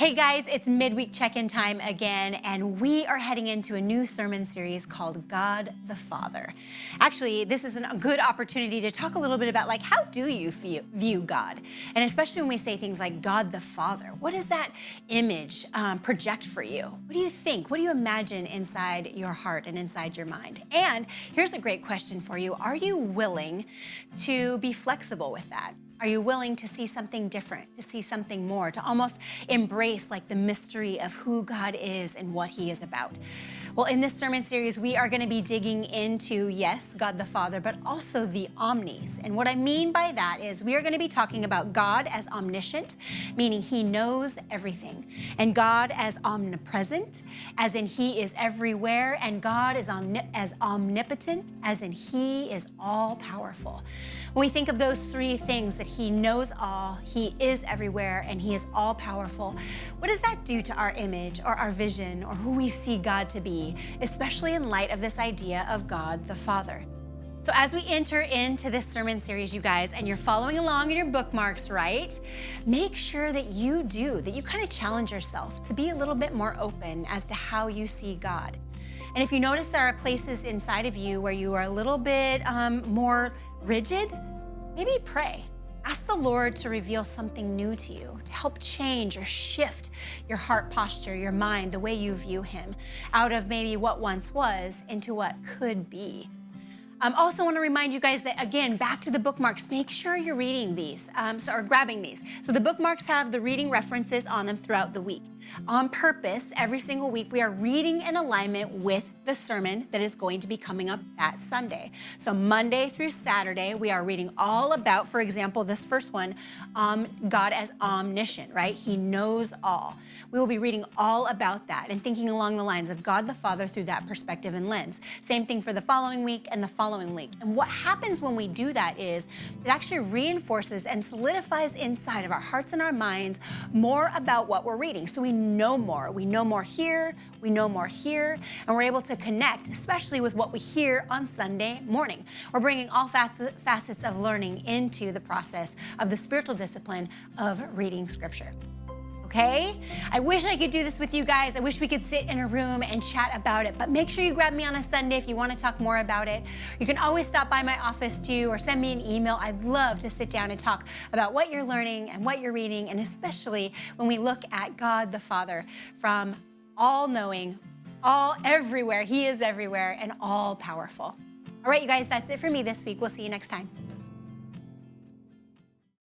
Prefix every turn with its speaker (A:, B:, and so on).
A: Hey guys, it's midweek check-in time again, and we are heading into a new sermon series called God the Father. Actually, this is a good opportunity to talk a little bit about how do you view God? And especially when we say things like God the Father, what does that image project for you? What do you think? What do you imagine inside your heart and inside your mind? And here's a great question for you. Are you willing to be flexible with that? Are you willing to see something different, to see something more, to almost embrace the mystery of who God is and what he is about? Well, in this sermon series, we are going to be digging into, yes, God the Father, but also the omnis. And what I mean by that is we are going to be talking about God as omniscient, meaning he knows everything, and God as omnipresent, as in he is everywhere, and God is as omnipotent, as in he is all powerful. When we think of those three things, that he knows all, he is everywhere, and he is all powerful, what does that do to our image or our vision or who we see God to be, especially in light of this idea of God the Father? So as we enter into this sermon series, you guys, and you're following along in your bookmarks, right? Make sure that you kind of challenge yourself to be a little bit more open as to how you see God. And if you notice there are places inside of you where you are a little bit more rigid, maybe pray. Ask the Lord to reveal something new to you, to help change or shift your heart posture, your mind, the way you view him, out of maybe what once was into what could be. I also want to remind you guys that, again, back to the bookmarks, make sure you're reading these, or grabbing these. So the bookmarks have the reading references on them throughout the week. On purpose, every single week, we are reading in alignment with the sermon that is going to be coming up that Sunday. So Monday through Saturday, we are reading all about, for example, this first one, God as omniscient, right? He knows all. We will be reading all about that and thinking along the lines of God the Father through that perspective and lens. Same thing for the following week and the following week. And what happens when we do that is it actually reinforces and solidifies inside of our hearts and our minds more about what we're reading. So we know more. We know more here, we know more here, and we're able to connect, especially with what we hear on Sunday morning. We're bringing all facets of learning into the process of the spiritual discipline of reading Scripture. Okay? I wish I could do this with you guys. I wish we could sit in a room and chat about it, but make sure you grab me on a Sunday if you want to talk more about it. You can always stop by my office too, or send me an email. I'd love to sit down and talk about what you're learning and what you're reading, and especially when we look at God the Father from all-knowing, everywhere. He is everywhere and all-powerful. All right, you guys, that's it for me this week. We'll see you next time.